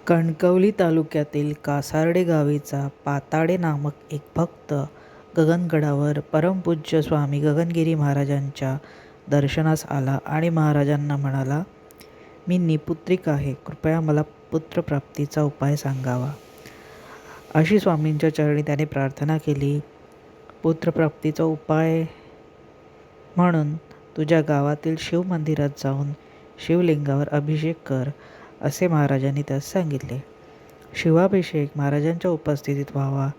कणकवली तालुक्यातील कासार्डे गावीचा पाताडे नामक एक भक्त गगनगडावर परमपूज्य स्वामी गगनगिरी महाराजांच्या दर्शनास आला आणि महाराजांना म्हणाला, मी निपुत्रिक आहे, कृपया मला पुत्रप्राप्तीचा उपाय सांगावा. अशी स्वामींच्या चरणी त्याने प्रार्थना केली. पुत्रप्राप्तीचा उपाय म्हणून तुझ्या गावातील शिव मंदिरात जाऊन शिवलिंगावर अभिषेक कर, असे महाराजांनी त्यास सांगितले. शिवाभिषेक महाराजांच्या उपस्थितीत व्हावा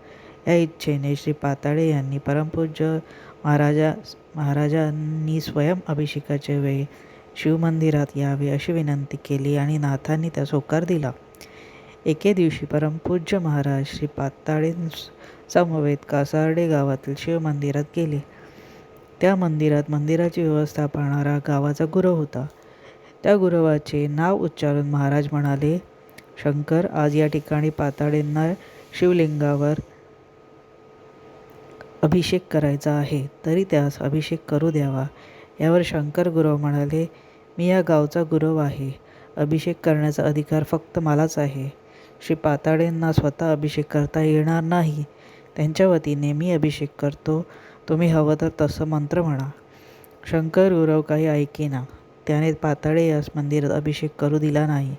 या इच्छेने श्री पाताडे यांनी परमपूज्य महाराजांनी स्वयं अभिषेकाच्या वेळी शिवमंदिरात यावे अशी विनंती केली आणि नाथांनी त्यास होकार दिला. एके दिवशी परमपूज्य महाराज श्री पाताळेंसमवेत कासार्डे गावातील शिवमंदिरात गेले. त्या मंदिरात मंदिराची व्यवस्था पाहणारा गावाचा गुरव होता. त्या गुरवाचे नाव उच्चारून महाराज म्हणाले, शंकर, आज या ठिकाणी पाताळेंना शिवलिंगावर अभिषेक करायचा आहे, तरी त्यास अभिषेक करू द्यावा. यावर शंकर गुरव म्हणाले, मी या गावचा गुरव आहे, अभिषेक करण्याचा अधिकार फक्त मलाच आहे. श्री पाताळेंना स्वतः अभिषेक करता येणार नाही, त्यांच्या वतीने मी अभिषेक करतो, तुम्ही हवं तर तसं मंत्र म्हणा. शंकर गुरव काही ऐकेना. त्याने पाताळे यास मंदिरात अभिषेक करू दिला नाही.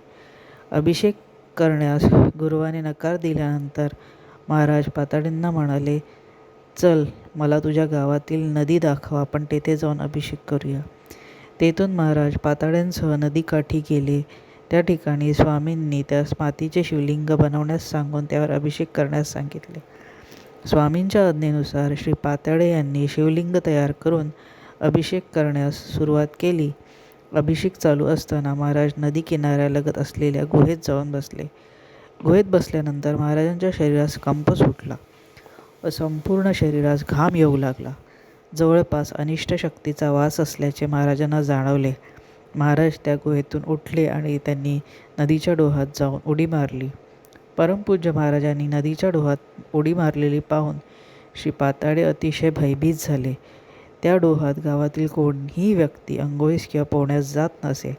अभिषेक करण्यास गुरुवाने नकार दिल्यानंतर महाराज पाताळेंना म्हणाले, चल, मला तुझ्या गावातील नदी दाखव, आपण तेथे जाऊन अभिषेक करूया. तेथून महाराज पाताळ्यांसह नदीकाठी गेले. त्या ठिकाणी स्वामींनी त्यास मातीचे शिवलिंग बनवण्यास सांगून त्यावर अभिषेक करण्यास सांगितले. स्वामींच्या आज्ञेनुसार श्री पाताळे यांनी शिवलिंग तयार करून अभिषेक करण्यास सुरुवात केली. अभिषेक चालू असताना महाराज नदी किनाऱ्यालगत असलेल्या गुहेत जाऊन बसले. गुहेत बसल्यानंतर महाराजांच्या शरीरास कंप सुटला व संपूर्ण शरीरास घाम येऊ लागला. जवळपास अनिष्ट शक्तीचा वास असल्याचे महाराजांना जाणवले. महाराज त्या गुहेतून उठले आणि त्यांनी नदीच्या डोहात जाऊन उडी मारली. परमपूज्य महाराजांनी नदीच्या डोहात उडी मारलेली पाहून श्री पाताळे अतिशय भयभीत झाले. त्या डोहात गावातील कोणीही व्यक्ती अंघोळीस किंवा पोहण्यास जात नसे,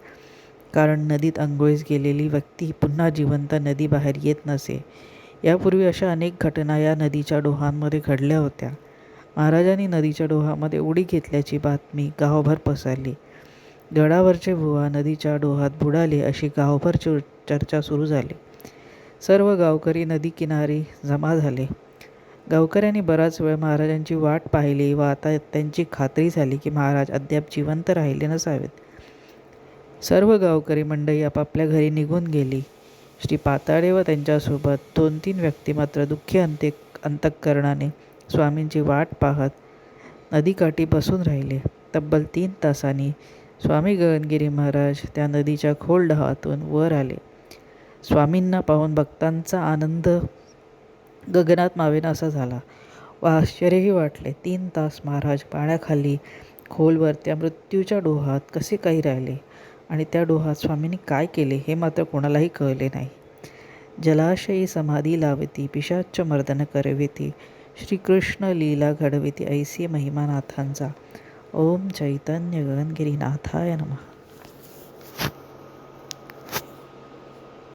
कारण नदीत अंघोळीस गेलेली व्यक्ती पुन्हा जिवंत नदी बाहेर येत नसे. यापूर्वी अशा अनेक घटना या नदीच्या डोहांमध्ये घडल्या होत्या. महाराजांनी नदीच्या डोहामध्ये उडी घेतल्याची बातमी गावभर पसरली. गडावरचे बुवा नदीच्या डोहात बुडाले अशी गावभर चर्चा सुरू झाली. सर्व गावकरी नदी किनारी जमा झाले. गावकऱ्यांनी बराच वेळ महाराजांची वाट पाहिली व आता त्यांची खात्री झाली की महाराज अद्याप जिवंत राहिले नसावेत. सर्व गावकरी मंडळी आपापल्या घरी निघून गेली. श्री पाताळे व त्यांच्यासोबत 2-3 व्यक्ती मात्र दुःखी अंतःकरणाने स्वामींची वाट पाहत नदीकाठी बसून राहिले. तब्बल 3 तासांनी स्वामी गगनगिरी महाराज त्या नदीच्या खोल डहातून वर आले. स्वामींना पाहून भक्तांचा आनंद गगनात मावेनासा झाला व आश्चर्यही वाटले. 3 तास महाराज पाण्याखाली खोलवर त्या मृत्यूच्या डोहात कसे काही राहिले आणि त्या डोहात स्वामींनी काय केले हे मात्र कोणालाही कळले नाही. जलाशयी समाधी लावती, पिशाच्च मर्दन करविती, श्रीकृष्ण लीला घडविती, ऐसी महिमा नाथांचा. ओम चैतन्य गगनगिरी नाथाय नमः.